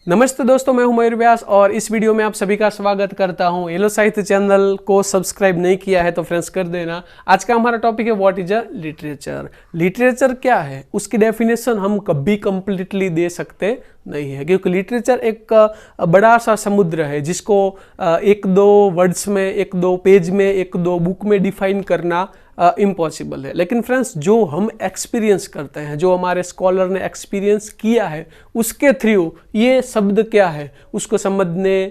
नमस्ते दोस्तों, मैं हूं मयूर व्यास और इस वीडियो में आप सभी का स्वागत करता हूं। येलो साहित्य चैनल को सब्सक्राइब नहीं किया है तो फ्रेंड्स कर देना। आज का हमारा टॉपिक है what is a literature. Literature क्या है, उसकी डेफिनेशन हम कभी कंप्लीटली दे सकते नहीं है, क्योंकि लिटरेचर एक बड़ा सा समुद्र है जिसको एक दो वर्ड्स में, एक दो पेज में, एक दो बुक में डिफाइन करना इम्पॉसिबल है। लेकिन फ्रेंड्स, जो हम एक्सपीरियंस करते हैं, जो हमारे स्कॉलर ने एक्सपीरियंस किया है, उसके थ्रू ये शब्द क्या है उसको समझने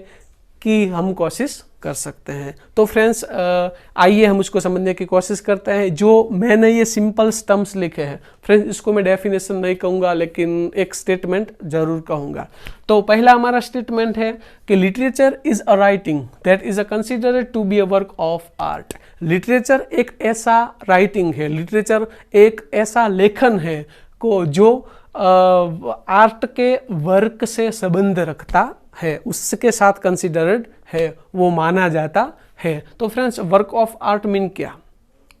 की हम कोशिश कर सकते हैं। तो फ्रेंड्स, आइए हम उसको समझने की कोशिश करते हैं। जो मैंने ये सिंपल टर्म्स लिखे हैं फ्रेंड्स, इसको मैं डेफिनेशन नहीं कहूँगा, लेकिन एक स्टेटमेंट जरूर कहूँगा। तो पहला हमारा स्टेटमेंट है कि literature is a writing that is a considered to be a work of art. Literature एक ऐसा राइटिंग है, लिटरेचर एक ऐसा लेखन है को जो आर्ट के वर्क से संबंध रखता है, उसके साथ कंसिडर्ड है, वो माना जाता है। तो friends, work of art mean क्या?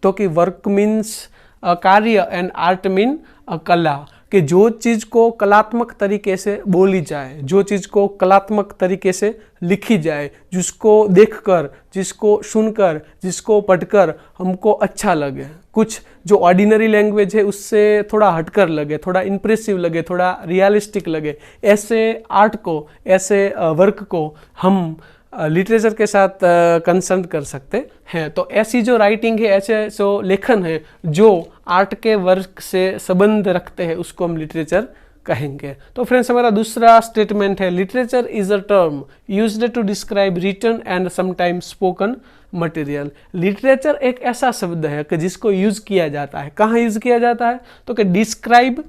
तो कि वर्क मीन्स कार्य एंड आर्ट मीन कला, कि जो चीज़ को कलात्मक तरीके से बोली जाए, जो चीज़ को कलात्मक तरीके से लिखी जाए, जिसको देखकर, जिसको सुनकर, जिसको पढ़कर हमको अच्छा लगे, कुछ जो ऑर्डिनरी लैंग्वेज है उससे थोड़ा हटकर लगे, थोड़ा इम्प्रेसिव लगे, थोड़ा रियलिस्टिक लगे, ऐसे आर्ट को, ऐसे वर्क को हम लिटरेचर के साथ कंसर्न कर सकते हैं। तो ऐसी जो राइटिंग है, ऐसे जो लेखन है जो आर्ट के वर्क से संबंध रखते हैं, उसको हम लिटरेचर कहेंगे। तो फ्रेंड्स, हमारा दूसरा स्टेटमेंट है literature is a term used to describe written and sometimes spoken material. Literature एक ऐसा शब्द है कि जिसको यूज किया जाता है। कहाँ यूज किया जाता है? तो कि डिस्क्राइब,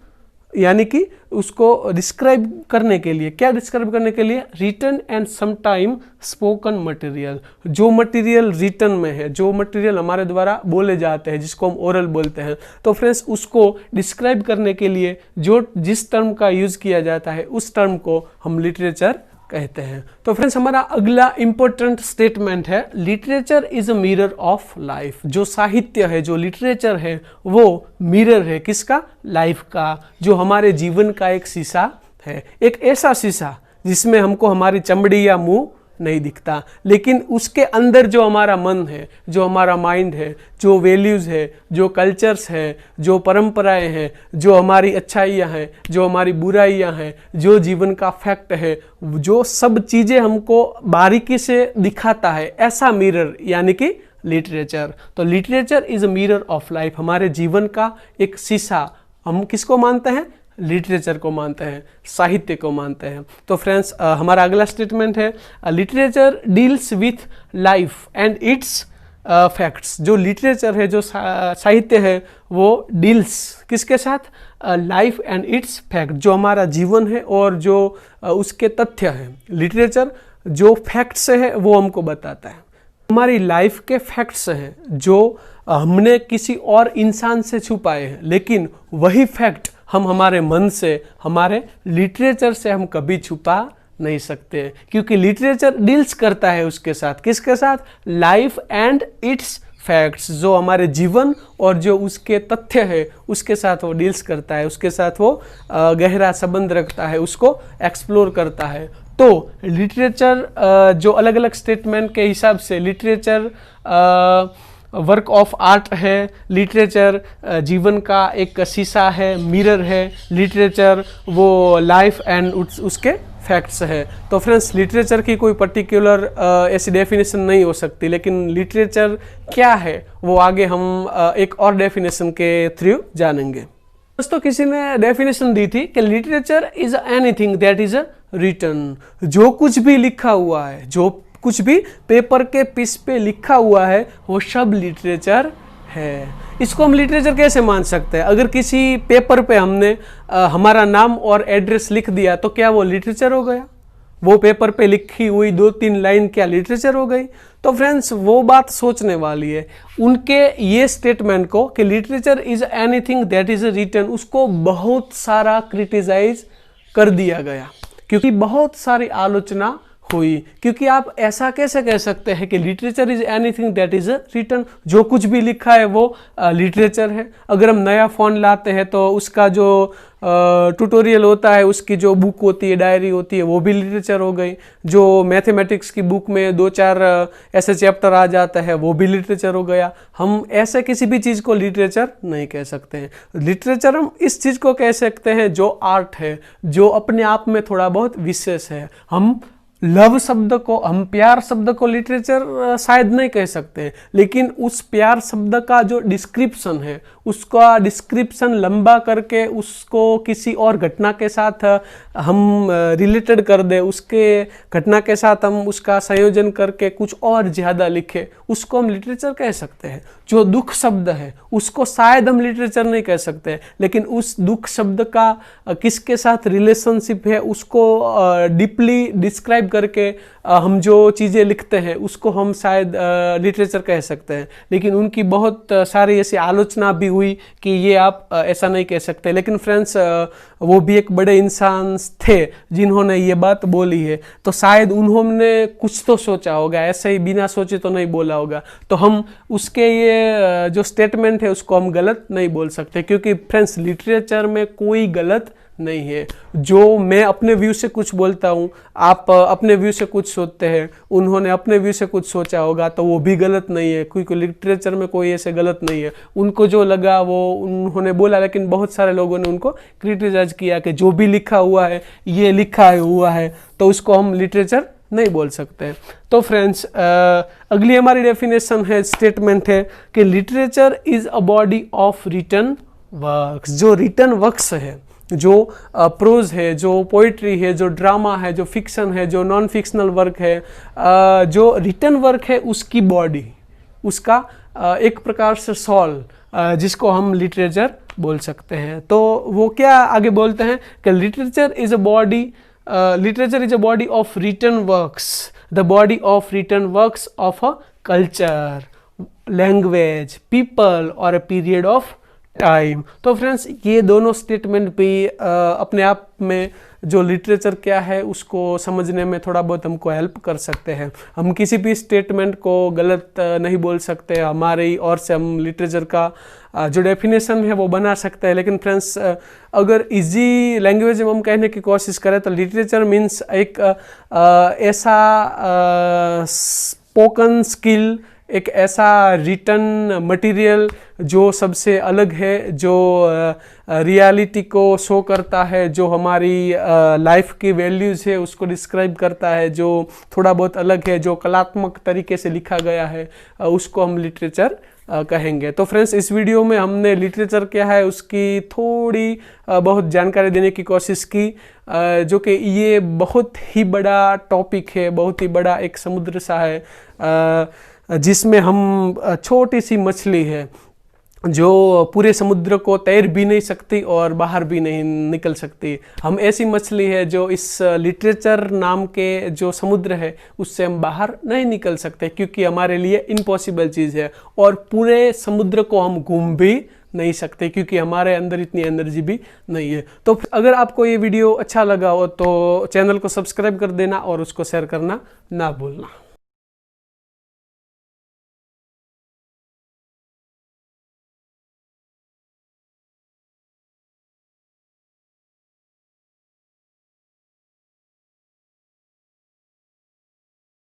यानी कि उसको डिस्क्राइब करने के लिए। क्या डिस्क्राइब करने के लिए? Written and sometime spoken material. जो मटेरियल रिटन में है, जो मटेरियल हमारे द्वारा बोले जाते हैं, जिसको हम ओरल बोलते हैं, तो फ्रेंड्स उसको डिस्क्राइब करने के लिए जो जिस टर्म का यूज किया जाता है उस टर्म को हम लिटरेचर कहते हैं। तो फ्रेंड्स, हमारा अगला इंपॉर्टेंट स्टेटमेंट है literature is a mirror of life. जो साहित्य है, जो लिटरेचर है, वो मिरर है किसका? लाइफ का, जो हमारे जीवन का एक शीशा है। एक ऐसा शीशा जिसमें हमको हमारी चमड़ी या मुंह नहीं दिखता, लेकिन उसके अंदर जो हमारा मन है, जो हमारा माइंड है, जो वैल्यूज़ है, जो कल्चर्स है, जो परंपराएं हैं, जो हमारी अच्छाइयाँ हैं, जो हमारी बुराइयाँ हैं, जो जीवन का फैक्ट है, जो सब चीज़ें हमको बारीकी से दिखाता है, ऐसा मिरर यानी कि लिटरेचर। तो literature is a mirror of life, हमारे जीवन का एक शीशा। हम किसको मानते हैं? लिटरेचर को मानते हैं, साहित्य को मानते हैं। तो फ्रेंड्स, हमारा अगला स्टेटमेंट है literature deals with life and it's facts. जो लिटरेचर है, जो साहित्य है, वो डील्स किसके साथ? लाइफ एंड इट्स फैक्ट, जो हमारा जीवन है और जो उसके तथ्य है। लिटरेचर जो फैक्ट्स है वो हमको बताता है, हमारी लाइफ के फैक्ट्स हैं जो हमने किसी और इंसान से छुपाए हैं, लेकिन वही फैक्ट हम हमारे मन से, हमारे लिटरेचर से हम कभी छुपा नहीं सकते, क्योंकि लिटरेचर डील्स करता है उसके साथ। किसके साथ? लाइफ एंड इट्स फैक्ट्स, जो हमारे जीवन और जो उसके तथ्य है उसके साथ वो डील्स करता है, उसके साथ वो गहरा संबंध रखता है, उसको एक्सप्लोर करता है। तो लिटरेचर जो अलग अलग स्टेटमेंट के हिसाब से लिटरेचर वर्क ऑफ आर्ट है, लिटरेचर जीवन का एक शीशा है, मिरर है, लिटरेचर वो लाइफ एंड उसके फैक्ट्स है। तो फ्रेंड्स, लिटरेचर की कोई पर्टिकुलर ऐसी डेफिनेशन नहीं हो सकती, लेकिन लिटरेचर क्या है वो आगे हम एक और डेफिनेशन के थ्रू जानेंगे। दोस्तों, किसी ने डेफिनेशन दी थी कि literature is anything that is written. जो कुछ भी लिखा हुआ है, जो कुछ भी पेपर के पीस पे लिखा हुआ है, वो सब लिटरेचर है। इसको हम लिटरेचर कैसे मान सकते हैं? अगर किसी पेपर पे हमने हमारा नाम और एड्रेस लिख दिया तो क्या वो लिटरेचर हो गया? वो पेपर पे लिखी हुई 2-3 लाइन क्या लिटरेचर हो गई? तो फ्रेंड्स, वो बात सोचने वाली है। उनके ये स्टेटमेंट को कि literature is anything that is written, उसको बहुत सारा क्रिटिसाइज कर दिया गया, क्योंकि बहुत सारी आलोचना हुई। क्योंकि आप ऐसा कैसे कह सकते हैं कि literature is anything that is written, जो कुछ भी लिखा है वो लिटरेचर है। अगर हम नया फ़ोन लाते हैं तो उसका जो ट्यूटोरियल होता है, उसकी जो बुक होती है, डायरी होती है, वो भी लिटरेचर हो गई। जो मैथमेटिक्स की बुक में 2-4 ऐसे चैप्टर आ जाता है, वो भी लिटरेचर हो गया। हम ऐसे किसी भी चीज़ को लिटरेचर नहीं कह सकते हैं। लिटरेचर हम इस चीज़ को कह सकते हैं जो आर्ट है, जो अपने आप में थोड़ा बहुत विशेष है। हम लव शब्द को, हम प्यार शब्द को लिटरेचर शायद नहीं कह सकते, लेकिन उस प्यार शब्द का जो डिस्क्रिप्शन है, उसका डिस्क्रिप्शन लंबा करके उसको किसी और घटना के साथ हम रिलेटेड कर दे, उसके घटना के साथ हम उसका संयोजन करके कुछ और ज़्यादा लिखे, उसको हम लिटरेचर कह सकते हैं। जो दुख शब्द है उसको शायद हम लिटरेचर नहीं कह सकते, लेकिन उस दुख शब्द का किसके साथ रिलेशनशिप है उसको डीपली डिस्क्राइब करके हम जो चीज़ें लिखते हैं उसको हम शायद लिटरेचर कह सकते हैं। लेकिन उनकी बहुत सारी ऐसी आलोचना भी हुई कि ये आप ऐसा नहीं कह सकते। लेकिन फ्रेंड्स, वो भी एक बड़े इंसान थे जिन्होंने ये बात बोली है, तो शायद उन्होंने कुछ तो सोचा होगा, ऐसे ही बिना सोचे तो नहीं बोला होगा। तो हम उसके ये जो स्टेटमेंट है उसको हम गलत नहीं बोल सकते, क्योंकि फ्रेंड्स लिटरेचर में कोई गलत नहीं है। जो मैं अपने व्यू से कुछ बोलता हूँ, आप अपने व्यू से कुछ सोचते हैं, उन्होंने अपने व्यू से कुछ सोचा होगा, तो वो भी गलत नहीं है, क्योंकि लिटरेचर में कोई ऐसे गलत नहीं है। उनको जो लगा वो उन्होंने बोला, लेकिन बहुत सारे लोगों ने उनको क्रिटिसाइज किया कि जो भी लिखा हुआ है, ये लिखा हुआ है, तो उसको हम लिटरेचर नहीं बोल सकते। तो फ्रेंड्स, अगली हमारी डेफिनेशन है, स्टेटमेंट है कि literature is a body of written works. जो रिटन वर्क्स है, जो प्रोज है, जो पोइट्री है, जो ड्रामा है, जो फिक्शन है, जो नॉन फिक्शनल वर्क है, जो रिटन वर्क है, उसकी बॉडी, उसका एक प्रकार से सॉल, जिसको हम लिटरेचर बोल सकते हैं। तो वो क्या आगे बोलते हैं कि literature is a body, literature is a body of written works, the body of written works of a culture, language, people or a period of time। तो फ्रेंड्स, ये दोनों स्टेटमेंट भी अपने आप में जो लिटरेचर क्या है उसको समझने में थोड़ा बहुत हमको हेल्प कर सकते हैं। हम किसी भी स्टेटमेंट को गलत नहीं बोल सकते, हमारी ओर से हम लिटरेचर का जो डेफिनेशन है वो बना सकते हैं। लेकिन फ्रेंड्स, अगर इजी लैंग्वेज में हम कहने की कोशिश करें तो लिटरेचर मीन्स एक ऐसा स्पोकन स्किल, एक ऐसा रिटन मटेरियल जो सबसे अलग है, जो रियलिटी को शो करता है, जो हमारी लाइफ की वैल्यूज़ है उसको डिस्क्राइब करता है, जो थोड़ा बहुत अलग है, जो कलात्मक तरीके से लिखा गया है, उसको हम लिटरेचर कहेंगे। तो फ्रेंड्स, इस वीडियो में हमने लिटरेचर क्या है उसकी थोड़ी बहुत जानकारी देने की कोशिश की, जो कि ये बहुत ही बड़ा टॉपिक है, बहुत ही बड़ा एक समुद्र सा है, जिसमें हम छोटी सी मछली है जो पूरे समुद्र को तैर भी नहीं सकती और बाहर भी नहीं निकल सकती। हम ऐसी मछली है जो इस लिटरेचर नाम के जो समुद्र है उससे हम बाहर नहीं निकल सकते, क्योंकि हमारे लिए इम्पॉसिबल चीज़ है। और पूरे समुद्र को हम घूम भी नहीं सकते, क्योंकि हमारे अंदर इतनी एनर्जी भी नहीं है। तो अगर आपको ये वीडियो अच्छा लगा हो तो चैनल को सब्सक्राइब कर देना और उसको शेयर करना ना भूलना।